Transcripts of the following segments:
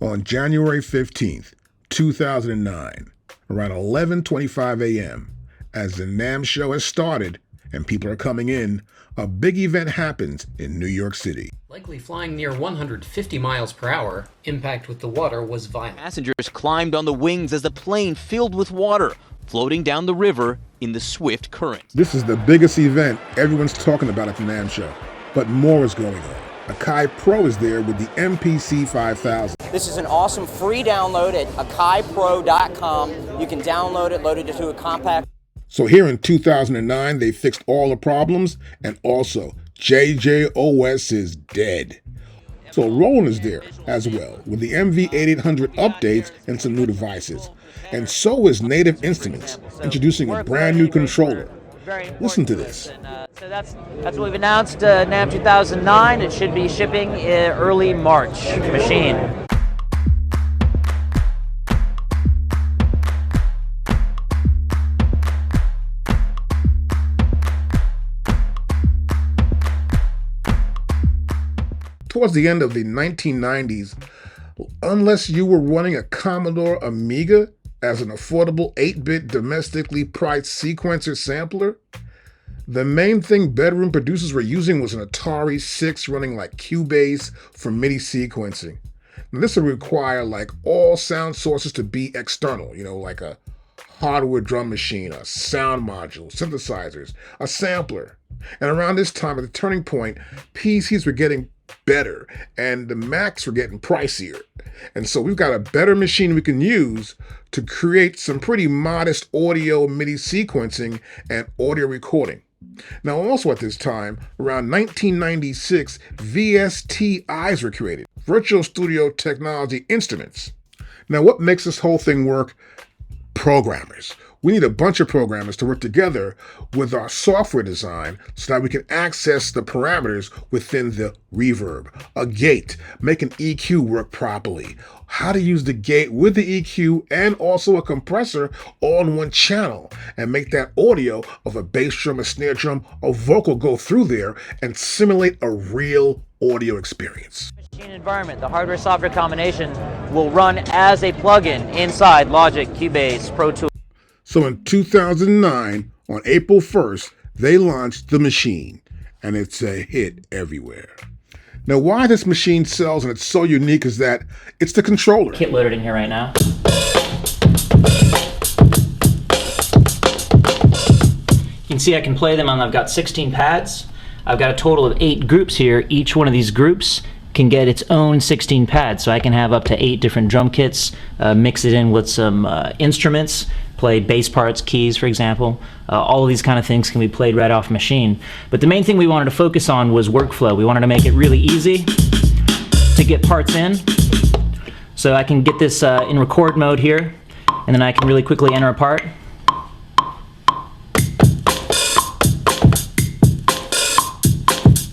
On January 15th, 2009, around 11:25 a.m., as the NAMM show has started and people are coming in, a big event happens in New York City. Likely flying near 150 miles per hour, impact with the water was violent. Passengers climbed on the wings as the plane filled with water, floating down the river in the swift current. This is the biggest event everyone's talking about at the NAMM show, but more is going on. AKAI Pro is there with the MPC 5000. This is an awesome free download at akaipro.com. You can download it, load it into a compact. So here in 2009, they fixed all the problems, and also JJOS is dead. So Roland is there as well with the MV8800 updates and some new devices. And so is Native Instruments, introducing a brand new controller. Listen to this. So that's what we've announced, NAMM 2009. It should be shipping early March. Maschine. Towards the end of the 1990s, unless you were running a Commodore Amiga as an affordable 8-bit domestically priced sequencer sampler, the main thing bedroom producers were using was an Atari 6 running like Cubase for MIDI sequencing. Now, this would require like all sound sources to be external, like a hardware drum machine, a sound module, synthesizers, a sampler. And around this time, at the turning point, PCs were getting better and the Macs were getting pricier. And so we've got a better machine we can use to create some pretty modest audio MIDI sequencing and audio recording. Now also at this time, around 1996, VSTIs were created, Virtual Studio Technology Instruments. Now what makes this whole thing work? Programmers. We need a bunch of programmers to work together with our software design so that we can access the parameters within the reverb, a gate, make an EQ work properly, how to use the gate with the EQ and also a compressor all in one channel, and make that audio of a bass drum, a snare drum, a vocal go through there and simulate a real audio experience. Machine environment, the hardware-software combination will run as a plugin inside Logic, Cubase, Pro Tools. So in 2009, on April 1st, they launched the Maschine, and it's a hit everywhere. Now, why this machine sells and it's so unique is that it's the controller. Kit loaded in here right now. You can see I can play them on, I've got 16 pads. I've got a total of 8 groups here. Each one of these groups can get its own 16 pads, so I can have up to 8 different drum kits, mix it in with some instruments, play bass parts, keys, for example. All of these kind of things can be played right off Maschine. But the main thing we wanted to focus on was workflow. We wanted to make it really easy to get parts in. So I can get this in record mode here, and then I can really quickly enter a part.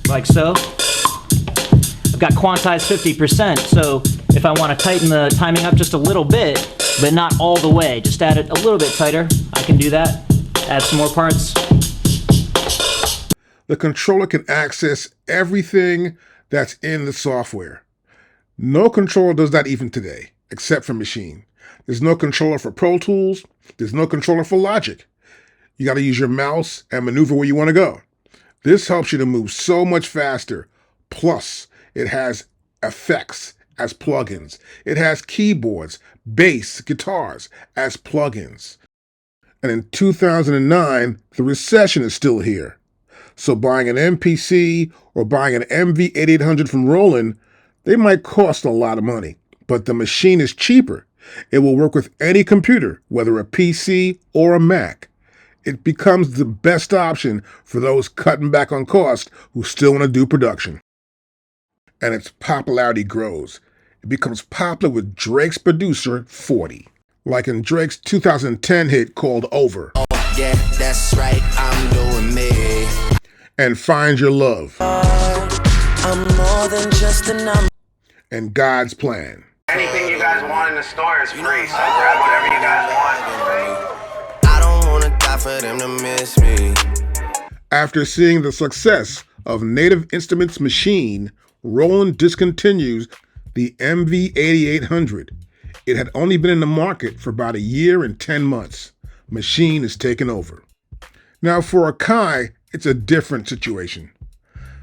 Like so. I've got quantized 50%, so if I want to tighten the timing up just a little bit, but not all the way, just add it a little bit tighter, I can do that. Add some more parts. The controller can access everything that's in the software. No controller does that even today, except for Maschine. There's no controller for Pro Tools. There's no controller for Logic. You got to use your mouse and maneuver where you want to go. This helps you to move so much faster. Plus, it has effects as plugins. It has keyboards, bass, guitars as plugins. And in 2009, the recession is still here. So buying an MPC or buying an MV8800 from Roland, they might cost a lot of money, but the Maschine is cheaper. It will work with any computer, whether a PC or a Mac. It becomes the best option for those cutting back on cost who still want to do production. And its popularity grows. It becomes popular with Drake's producer, 40. Like in Drake's 2010 hit called Over. Oh, yeah, that's right, I'm doing me. And Find Your Love. I'm more than just a number. And God's Plan. Anything you guys want in the store is free, so grab whatever you guys want. I don't want to die for them to miss me. After seeing the success of Native Instruments Maschine, Roland discontinues the MV8800. It had only been in the market for about a year and 10 months. Maschine is taking over. Now for AKAI, it's a different situation.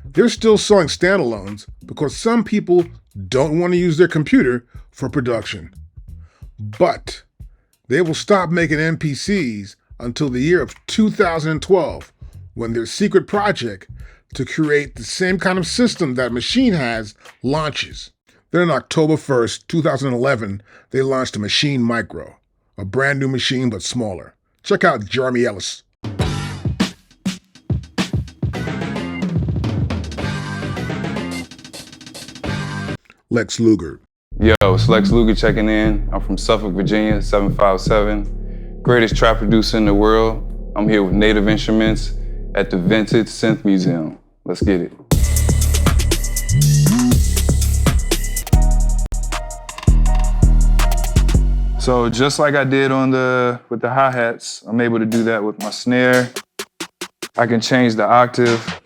They're still selling standalones because some people don't want to use their computer for production. But they will stop making MPCs until the year of 2012, when their secret project to create the same kind of system that Maschine has launches. Then on October 1st, 2011, they launched a Maschine Mikro, a brand new machine but smaller. Check out Jeremy Ellis. Lex Luger. Yo, it's Lex Luger checking in. I'm from Suffolk, Virginia, 757. Greatest trap producer in the world. I'm here with Native Instruments at the Vintage Synth Museum. Let's get it. So just like I did with the hi-hats, I'm able to do that with my snare. I can change the octave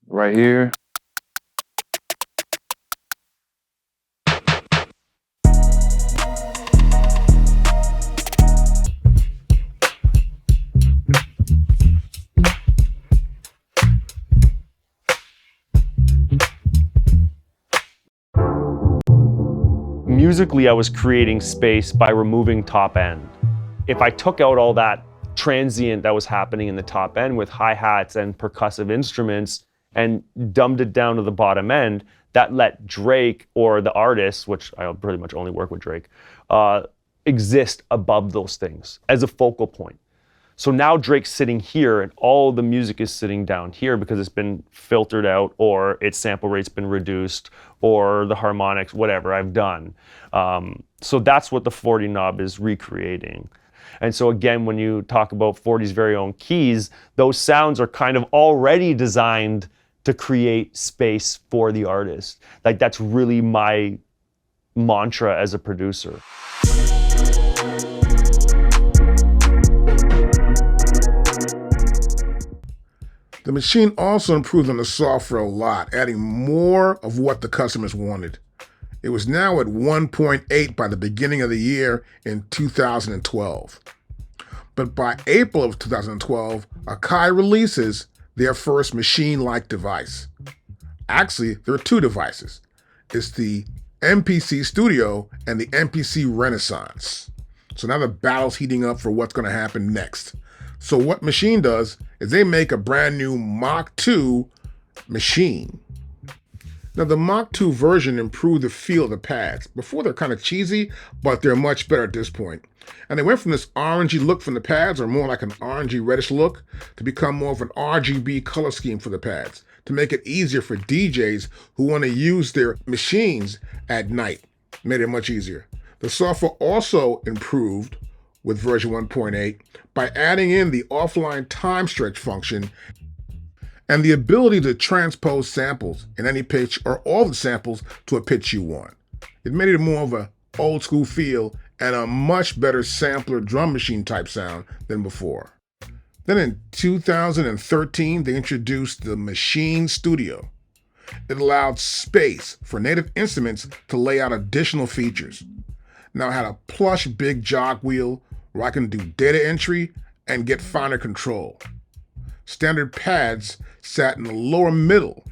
right here. Musically, I was creating space by removing top end. If I took out all that transient that was happening in the top end with hi-hats and percussive instruments and dumbed it down to the bottom end, that let Drake or the artist, which I pretty much only work with Drake, exist above those things as a focal point. So now Drake's sitting here and all the music is sitting down here because it's been filtered out or its sample rate's been reduced or the harmonics, whatever I've done. So that's what the 40 knob is recreating. And so again, when you talk about 40's very own keys, those sounds are kind of already designed to create space for the artist. Like that's really my mantra as a producer. The Maschine also improved on the software a lot, adding more of what the customers wanted. It was now at 1.8 by the beginning of the year in 2012. But by April of 2012, AKAI releases their first Maschine-like device. Actually, there are two devices. It's the MPC Studio and the MPC Renaissance. So now the battle's heating up for what's going to happen next. So what Maschine does is they make a brand new MK2 machine. Now the MK2 version improved the feel of the pads. Before they're kind of cheesy, but they're much better at this point. And they went from this orangey look from the pads, or more like an orangey reddish look, to become more of an RGB color scheme for the pads, to make it easier for DJs who want to use their machines at night. Made it much easier. The software also improved with version 1.8 by adding in the offline time stretch function and the ability to transpose samples in any pitch or all the samples to a pitch you want. It made it more of an old school feel and a much better sampler drum machine type sound than before. Then in 2013, they introduced the Maschine Studio. It allowed space for Native Instruments to lay out additional features. Now it had a plush big jog wheel where I can do data entry and get finer control. Standard pads sat in the lower middle,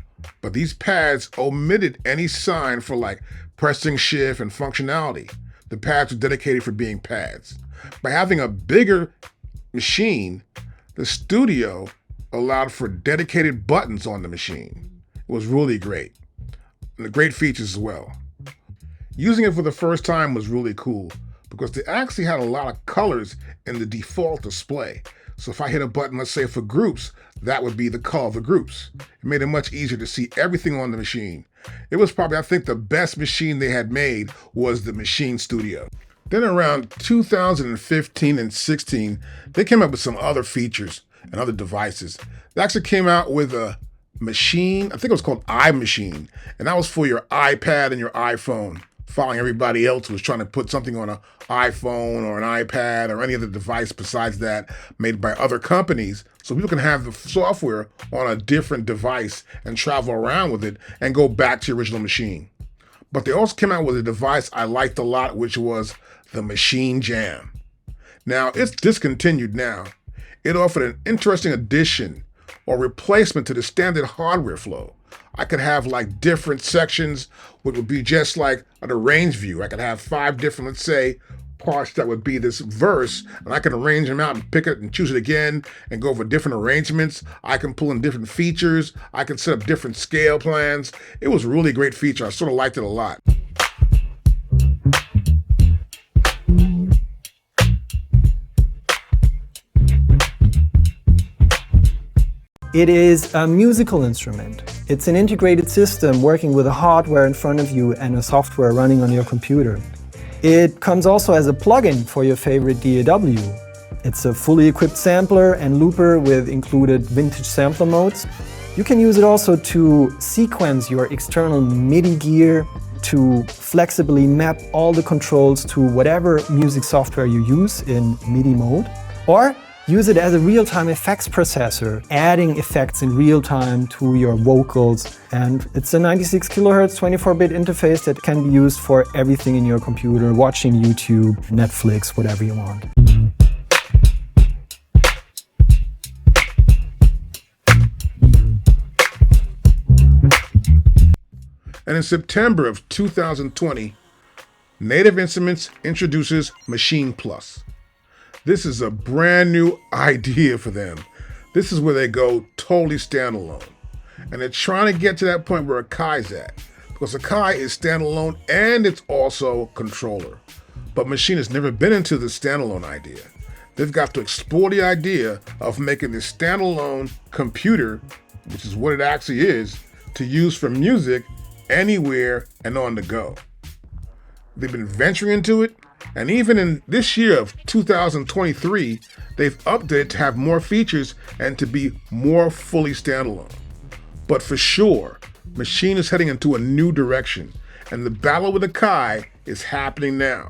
but these pads omitted any sign for like pressing shift and functionality. The pads were dedicated for being pads. By having a bigger machine, the Studio allowed for dedicated buttons on the machine. It was really great. And the great features as well. Using it for the first time was really cool because they actually had a lot of colors in the default display. So if I hit a button, let's say for groups, that would be the color of the groups. It made it much easier to see everything on the machine. It was probably, I think, the best machine they had made was the Maschine Studio. Then around 2015 and 16, they came up with some other features and other devices. They actually came out with a machine, I think it was called iMaschine, and that was for your iPad and your iPhone. Following everybody else who was trying to put something on an iPhone or an iPad or any other device besides that made by other companies, so people can have the software on a different device and travel around with it and go back to your original machine. But they also came out with a device I liked a lot, which was the Maschine Jam. Now, it's discontinued now. It offered an interesting addition or replacement to the standard hardware flow. I could have like different sections, which would be just like an arrange view. I could have 5 different, let's say, parts that would be this verse, and I can arrange them out and pick it and choose it again and go over different arrangements. I can pull in different features. I can set up different scale plans. It was a really great feature. I sort of liked it a lot. It is a musical instrument. It's an integrated system working with a hardware in front of you and a software running on your computer. It comes also as a plugin for your favorite DAW. It's a fully equipped sampler and looper with included vintage sampler modes. You can use it also to sequence your external MIDI gear, to flexibly map all the controls to whatever music software you use in MIDI mode, or use it as a real-time effects processor, adding effects in real time to your vocals. And it's a 96 kHz 24-bit interface that can be used for everything in your computer, watching YouTube, Netflix, whatever you want. And in September of 2020, Native Instruments introduces Maschine Plus. This is a brand new idea for them. This is where they go totally standalone. And they're trying to get to that point where AKAI's at. Because AKAI is standalone and it's also controller. But Maschine has never been into the standalone idea. They've got to explore the idea of making this standalone computer, which is what it actually is, to use for music anywhere and on the go. They've been venturing into it. And even in this year of 2023, they've updated to have more features and to be more fully standalone. But for sure, Maschine is heading into a new direction, and the battle with AKAI is happening now.